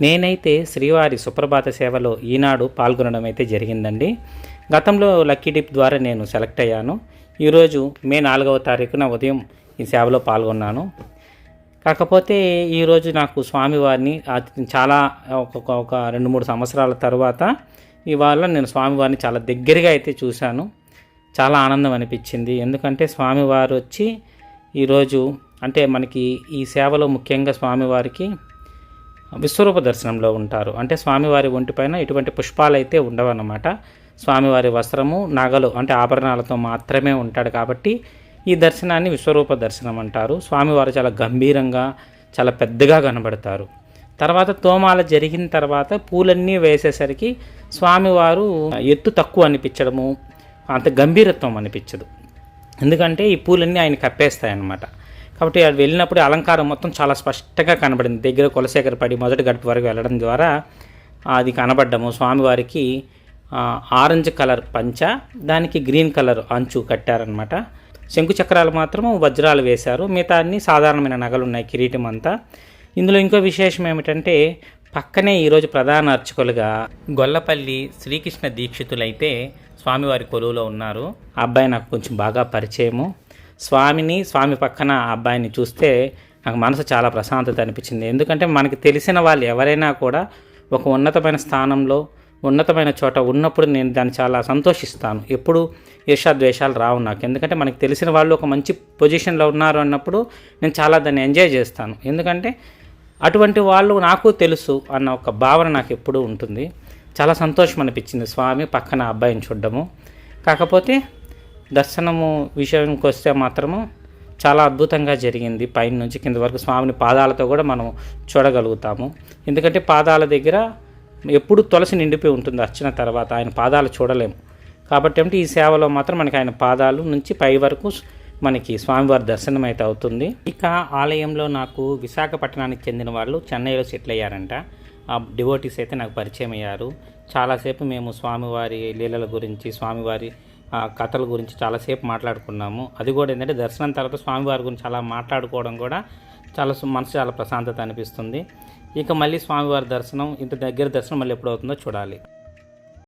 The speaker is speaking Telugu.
నేనైతే శ్రీవారి సుప్రభాత సేవలో ఈనాడు పాల్గొనడం అయితే జరిగిందండి. గతంలో లక్కీ డిప్ ద్వారా నేను సెలెక్ట్ అయ్యాను. ఈరోజు మే 4వ తారీఖున ఉదయం ఈ సేవలో పాల్గొన్నాను. కాకపోతే ఈరోజు నాకు స్వామివారిని చాలా ఒక 2-3 సంవత్సరాల తర్వాత ఇవాళ నేను స్వామివారిని చాలా దగ్గరగా అయితే చూశాను. చాలా ఆనందం అనిపించింది. ఎందుకంటే స్వామివారు వచ్చి ఈరోజు అంటే మనకి ఈ సేవలో ముఖ్యంగా స్వామివారికి విశ్వరూప దర్శనంలో ఉంటారు. అంటే స్వామివారి ఒంటిపైన ఎటువంటి పుష్పాలు అయితే ఉండవన్నమాట. స్వామివారి వస్త్రము నగలు అంటే ఆభరణాలతో మాత్రమే ఉంటాడు. కాబట్టి ఈ దర్శనాన్ని విశ్వరూప దర్శనం అంటారు. స్వామివారు చాలా గంభీరంగా చాలా పెద్దగా కనబడతారు. తర్వాత తోమాల జరిగిన తర్వాత పూలన్నీ వేసేసరికి స్వామివారు ఎత్తు తక్కువ అనిపించడము, అంత గంభీరత్వం అనిపించదు. ఎందుకంటే ఈ పూలన్నీ ఆయన కప్పేస్తాయన్నమాట. కాబట్టి అది వెళ్ళినప్పుడు అలంకారం మొత్తం చాలా స్పష్టంగా కనబడింది. దగ్గర కులశేఖర పడి మొదటి గడప వరకు వెళ్ళడం ద్వారా అది కనబడ్డము. స్వామివారికి ఆరెంజ్ కలర్ పంచ, దానికి గ్రీన్ కలర్ అంచు కట్టారనమాట. శంకు చక్రాలు మాత్రం వజ్రాలు వేశారు. మిగతా అన్ని సాధారణమైన నగలు ఉన్నాయి, కిరీటం అంతా. ఇందులో ఇంకో విశేషం ఏమిటంటే పక్కనే ఈరోజు ప్రధాన అర్చకులుగా గొల్లపల్లి శ్రీకృష్ణ దీక్షితులైతే స్వామివారి కొలువులో ఉన్నారు. ఆ అబ్బాయి నాకు కొంచెం బాగా పరిచయము. స్వామి పక్కన ఆ అబ్బాయిని చూస్తే నాకు మనసు చాలా ప్రశాంతత అనిపించింది. ఎందుకంటే మనకి తెలిసిన వాళ్ళు ఎవరైనా కూడా ఒక ఉన్నతమైన స్థానంలో ఉన్నతమైన చోట ఉన్నప్పుడు నేను దాన్ని చాలా సంతోషిస్తాను. ఎప్పుడు ఈర్ష్యాద్వేషాలు రావు నాకు. ఎందుకంటే మనకి తెలిసిన వాళ్ళు ఒక మంచి పొజిషన్లో ఉన్నారు అన్నప్పుడు నేను చాలా దాన్ని ఎంజాయ్ చేస్తాను. ఎందుకంటే అటువంటి వాళ్ళు నాకు తెలుసు అన్న ఒక భావన నాకు ఎప్పుడూ ఉంటుంది. చాలా సంతోషం అనిపించింది స్వామి పక్కన అబ్బాయిని చూడడము. కాకపోతే దర్శనము విషయానికి వస్తే మాత్రము చాలా అద్భుతంగా జరిగింది. పైన నుంచి కింద వరకు స్వామిని పాదాలతో కూడా మనం చూడగలుగుతాము. ఎందుకంటే పాదాల దగ్గర ఎప్పుడు తులసి నిండిపోయి ఉంటుంది. అర్చన తర్వాత ఆయన పాదాలు చూడలేము. కాబట్టి అంటే ఈ సేవలో మాత్రం మనకి ఆయన పాదాలు నుంచి పై వరకు మనకి స్వామివారి దర్శనం అయితే అవుతుంది. ఇక ఆలయంలో నాకు విశాఖపట్నానికి చెందిన వాళ్ళు చెన్నైలో సెటిల్ అయ్యారంట. ఆ డివోటీస్ అయితే నాకు పరిచయం అయ్యారు. చాలాసేపు మేము స్వామివారి లీలల గురించి, స్వామివారి కథల గురించి చాలాసేపు మాట్లాడుకున్నాము. అది కూడా ఏంటంటే దర్శనం తర్వాత స్వామివారి గురించి అలా మాట్లాడుకోవడం కూడా మనసు చాలా ప్రశాంతత అనిపిస్తుంది. ఇక మళ్ళీ స్వామివారి దర్శనం ఇంత దగ్గర దర్శనం మళ్ళీ ఎప్పుడు అవుతుందో చూడాలి.